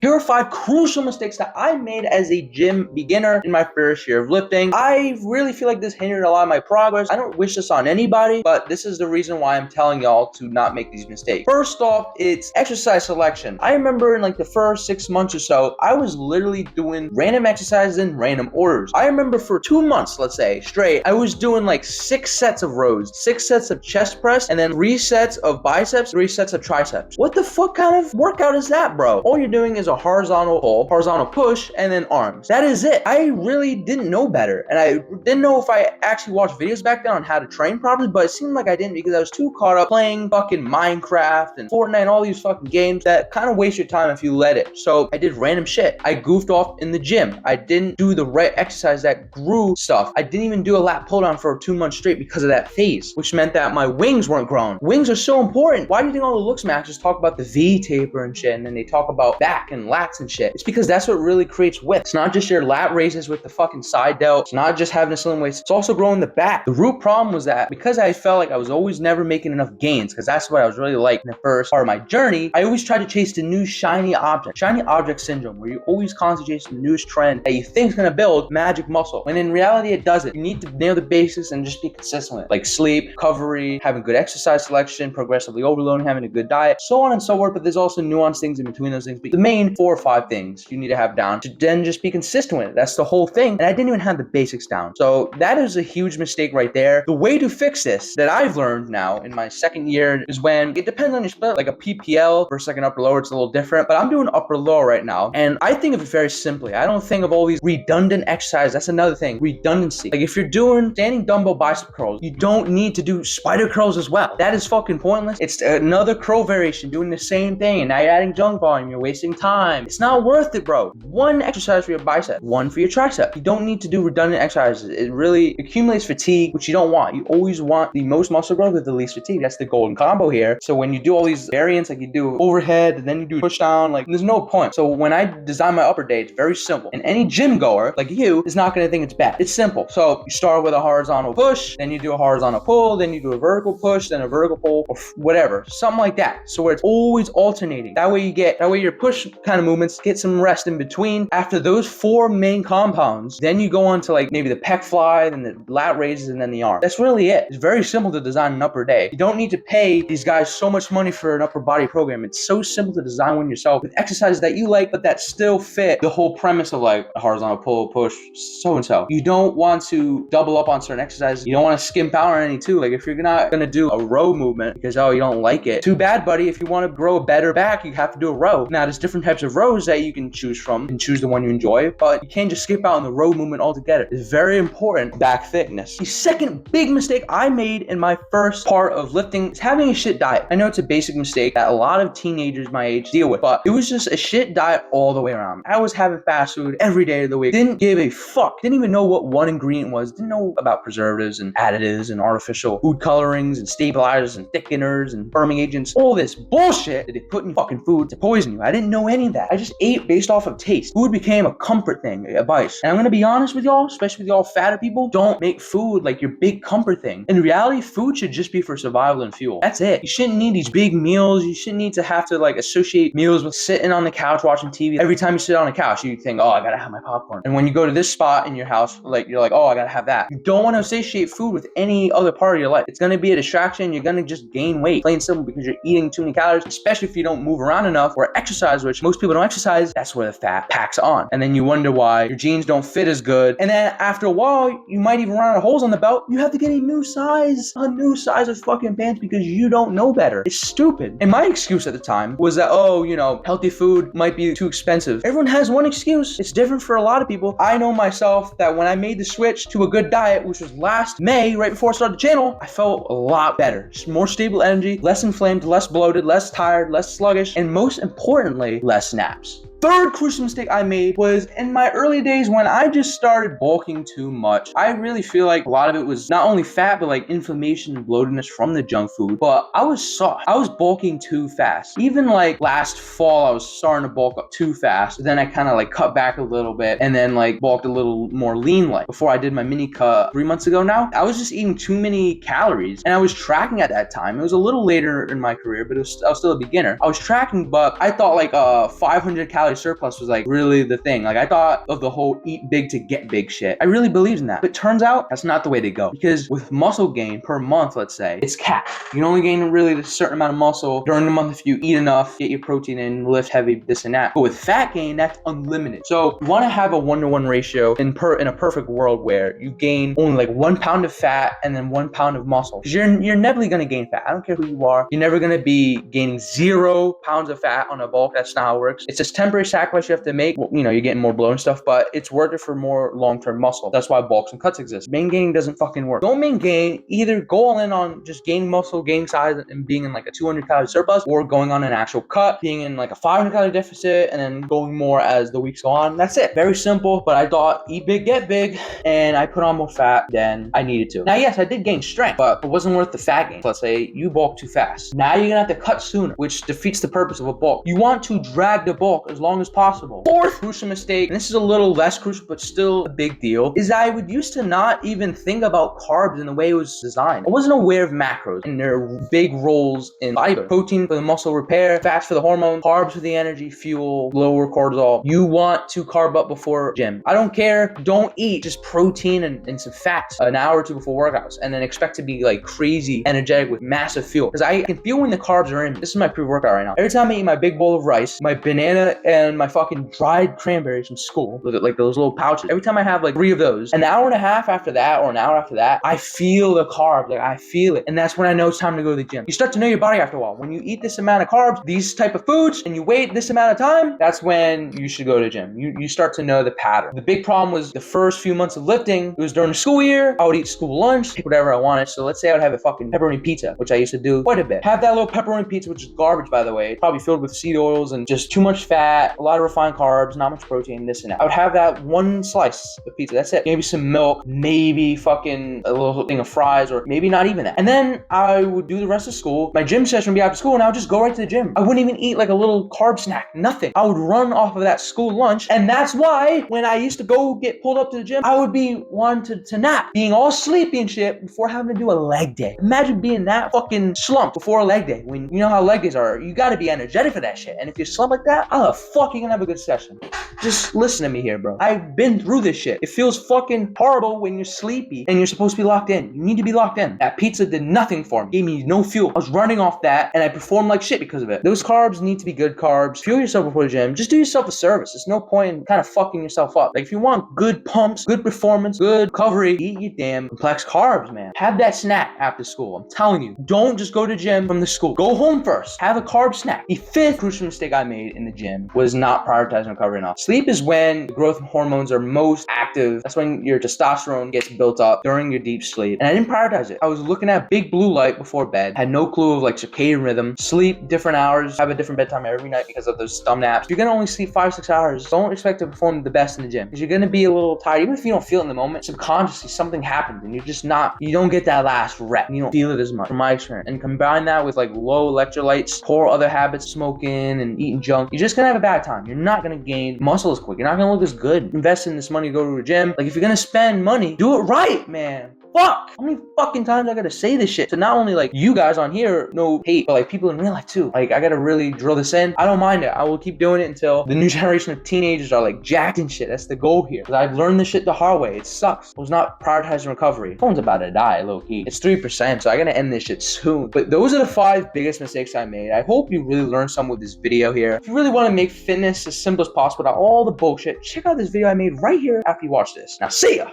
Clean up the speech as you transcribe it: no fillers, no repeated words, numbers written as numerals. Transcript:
Here are 5 crucial mistakes that I made as a gym beginner in my first year of lifting. I really feel like this hindered a lot of my progress. I don't wish this on anybody, but this is the reason why I'm telling y'all to not make these mistakes. First off, it's exercise selection. I remember in like the first 6 months or so, I was literally doing random exercises in random orders. I remember for 2 months, let's say, straight, I was doing like 6 sets of rows, 6 sets of chest press, and then 3 sets of biceps, 3 sets of triceps. What the fuck kind of workout is that, bro? All you're doing is a horizontal pull, horizontal push, and then arms. That is it. I really didn't know better, and I didn't know if I actually watched videos back then on how to train properly, but it seemed like I didn't because I was too caught up playing fucking Minecraft and Fortnite and all these fucking games that kind of waste your time if you let it. So I did random shit. I goofed off in the gym. I didn't do the right exercise that grew stuff. I didn't even do a lat pull down for 2 months straight because of that phase, which meant that my wings weren't growing. Wings are so important. Why do you think all the looks maxers talk about the V taper and shit, and then they talk about back and lats and shit? It's because that's what really creates width. It's not just your lat raises with the fucking side delt. It's not just having a slim waist. It's also growing the back. The root problem was that because I felt like I was always never making enough gains, because that's what I was really like in the first part of my journey, I always tried to chase the new shiny object. Shiny object syndrome, where you always constantly chase the newest trend that you think is gonna build magic muscle, when in reality it doesn't. You need to nail the basics and just be consistent with it. Like sleep, recovery, having good exercise selection, progressively overloading, having a good diet, so on and so forth. But there's also nuanced things in between those things. But the main 4 or 5 things you need to have down to then just be consistent with it. That's the whole thing. And I didn't even have the basics down. So that is a huge mistake right there. The way to fix this that I've learned now in my second year is when it depends on your split, like a PPL versus like an upper lower, it's a little different, but I'm doing upper lower right now. And I think of it very simply. I don't think of all these redundant exercises. That's another thing, redundancy. Like if you're doing standing dumbbell bicep curls, you don't need to do spider curls as well. That is fucking pointless. It's another curl variation doing the same thing. And now you're adding junk volume. You're wasting time. It's not worth it, bro. One exercise for your bicep, one for your tricep. You don't need to do redundant exercises. It really accumulates fatigue, which you don't want. You always want the most muscle growth with the least fatigue. That's the golden combo here. So when you do all these variants, like you do overhead and then you do push down, like there's no point. So when I design my upper day, it's very simple. And any gym goer like you is not going to think it's bad. It's simple. So you start with a horizontal push, then you do a horizontal pull, then you do a vertical push, then a vertical pull, or whatever, something like that. So where it's always alternating. That way your push kind of movements get some rest in between. After those 4 main compounds, then you go on to like maybe the pec fly, then the lat raises, and then the arm. That's really it. It's very simple to design an upper day. You don't need to pay these guys so much money for an upper body program. It's so simple to design one yourself with exercises that you like, but that still fit the whole premise of like a horizontal pull, push, so and so. You don't want to double up on certain exercises. You don't want to skimp out on any too. Like if you're not gonna do a row movement because you don't like it, too bad, buddy. If you want to grow a better back, you have to do a row. Now there's different types of rows that you can choose from and choose the one you enjoy, but you can't just skip out on the row movement altogether. It's very important, back thickness. The second big mistake I made in my first part of lifting is having a shit diet. I know it's a basic mistake that a lot of teenagers my age deal with, but it was just a shit diet all the way around. I was having fast food every day of the week. Didn't give a fuck. Didn't even know what one ingredient was. Didn't know about preservatives and additives and artificial food colorings and stabilizers and thickeners and firming agents. All this bullshit that they put in fucking food to poison you. I didn't know any of that. I just ate based off of taste. Food became a comfort thing, a vice. And I'm gonna be honest with y'all, especially with y'all fatter people, don't make food like your big comfort thing. In reality, food should just be for survival and fuel. That's it. You shouldn't need these big meals. You shouldn't need to have to like associate meals with sitting on the couch watching TV. Every time you sit on a couch, you think, oh, I gotta have my popcorn. And when you go to this spot in your house, like you're like, oh, I gotta have that. You don't want to associate food with any other part of your life. It's gonna be a distraction. You're gonna just gain weight, plain simple, because you're eating too many calories, especially if you don't move around enough or exercise, which most people don't exercise. That's where the fat packs on. And then you wonder why your jeans don't fit as good. And then after a while, you might even run out of holes on the belt. You have to get a new size of fucking pants because you don't know better. It's stupid. And my excuse at the time was that, oh, healthy food might be too expensive. Everyone has one excuse. It's different for a lot of people. I know myself that when I made the switch to a good diet, which was last May, right before I started the channel, I felt a lot better. Just more stable energy, less inflamed, less bloated, less tired, less sluggish, and most importantly, less naps. Third crucial mistake I made was in my early days when I just started bulking too much. I really feel like a lot of it was not only fat, but like inflammation and bloatedness from the junk food. But I was soft. I was bulking too fast. Even like last fall, I was starting to bulk up too fast. Then I kind of like cut back a little bit and then like bulked a little more lean like before I did my mini cut 3 months ago now. I was just eating too many calories and I was tracking at that time. It was a little later in my career, but I was still a beginner. I was tracking, but I thought like 500 calories calorie surplus was like really the thing. Like I thought of the whole eat big to get big shit. I really believed in that. But turns out that's not the way to go. Because with muscle gain per month, let's say, it's capped. You can only gain really a certain amount of muscle during the month if you eat enough, get your protein in, lift heavy, this and that. But with fat gain, that's unlimited. So you want to have a 1-to-1 ratio in a perfect world where you gain only like 1 pound of fat and then 1 pound of muscle. Because you're never gonna gain fat. I don't care who you are. You're never gonna be gaining 0 pounds of fat on a bulk. That's not how it works. It's just temporary sacrifice you have to make. Well, you know, you're getting more blow and stuff, but it's worth it for more long-term muscle. That's why bulks and cuts exist. Main gain doesn't fucking work. Don't main gain. Either go all in on just gaining muscle, gaining size, and being in like a 200 calorie surplus, or going on an actual cut, being in like a 500 calorie deficit, and then going more as the weeks go on. That's it. Very simple, but I thought eat big, get big, and I put on more fat than I needed to. Now, yes, I did gain strength, but it wasn't worth the fat gain. Let's say you bulk too fast. Now you're gonna have to cut sooner, which defeats the purpose of a bulk. You want to drag the bulk as long as possible. Fourth crucial mistake, and this is a little less crucial, but still a big deal, is I would used to not even think about carbs in the way it was designed. I wasn't aware of macros and their big roles in fiber. Protein for the muscle repair, fats for the hormone, carbs for the energy, fuel, lower cortisol. You want to carb up before gym. I don't care. Don't eat just protein and some fats an hour or two before workouts and then expect to be like crazy energetic with massive fuel. Because I can feel when the carbs are in. This is my pre-workout right now. Every time I eat my big bowl of rice, my banana and my fucking dried cranberries from school, look at like those little pouches. Every time I have like 3 of those, an hour and a half after that or an hour after that, I feel the carbs. Like I feel it. And that's when I know it's time to go to the gym. You start to know your body after a while. When you eat this amount of carbs, these type of foods, and you wait this amount of time, that's when you should go to the gym. You start to know the pattern. The big problem was the first few months of lifting, it was during the school year. I would eat school lunch, pick whatever I wanted. So let's say I would have a fucking pepperoni pizza, which I used to do quite a bit. Have that little pepperoni pizza, which is garbage, by the way. It's probably filled with seed oils and just too much fat, a lot of refined carbs, not much protein, this and that. I would have that one slice of pizza. That's it. Maybe some milk, maybe fucking a little thing of fries, or maybe not even that. And then I would do the rest of school. My gym session would be after school, and I would just go right to the gym. I wouldn't even eat like a little carb snack, nothing. I would run off of that school lunch, and that's why when I used to go get pulled up to the gym, I would be wanting to nap, being all sleepy and shit before having to do a leg day. Imagine being that fucking slump before a leg day. When you know how leg days are, you gotta be energetic for that shit. And if you slump like that, how the fuck you gonna have a good session? Just listen to me here, bro. I've been through this shit. It feels fucking horrible when you're sleepy and you're supposed to be locked in. You need to be locked in. That pizza did nothing for me. Gave me no fuel. I was running off that and I performed like shit because of it. Those carbs need to be good carbs. Fuel yourself before the gym. Just do yourself a service. There's no point in kind of fucking yourself up. Like if you want good pumps, good performance, good recovery, eat your damn complex carbs, man. Have that snack after school. I'm telling you. Don't just go to gym from the school. Go home first. Have a carb snack. The 5th crucial mistake I made in the gym was not prioritizing recovery enough. Sleep is when the growth hormones are most active. That's when your testosterone gets built up during your deep sleep. And I didn't prioritize it. I was looking at big blue light before bed. Had no clue of like circadian rhythm. Sleep different hours. Have a different bedtime every night because of those thumb naps. You're gonna only sleep 5-6 hours. Don't expect to perform the best in the gym because you're gonna be a little tired. Even if you don't feel it in the moment, subconsciously something happens and you don't get that last rep. You don't feel it as much from my experience. And combine that with like low electrolytes, poor other habits, smoking and eating junk, you're just gonna have a bad time. You're not gonna gain muscle as quick. You're not gonna look as good. Invest in this money to go to a gym. Like if you're gonna spend money, do it right, man. Fuck! How many fucking times I gotta say this shit to not only like you guys on here, no hate, but like people in real life too. Like I gotta really drill this in. I don't mind it. I will keep doing it until the new generation of teenagers are like jacked and shit. That's the goal here. Cause I've learned this shit the hard way. It sucks. I was not prioritizing recovery. Phone's about to die, low key. It's 3%, so I gotta end this shit soon. But those are the 5 biggest mistakes I made. I hope you really learned some with this video here. If you really want to make fitness as simple as possible without all the bullshit, check out this video I made right here after you watch this. Now see ya!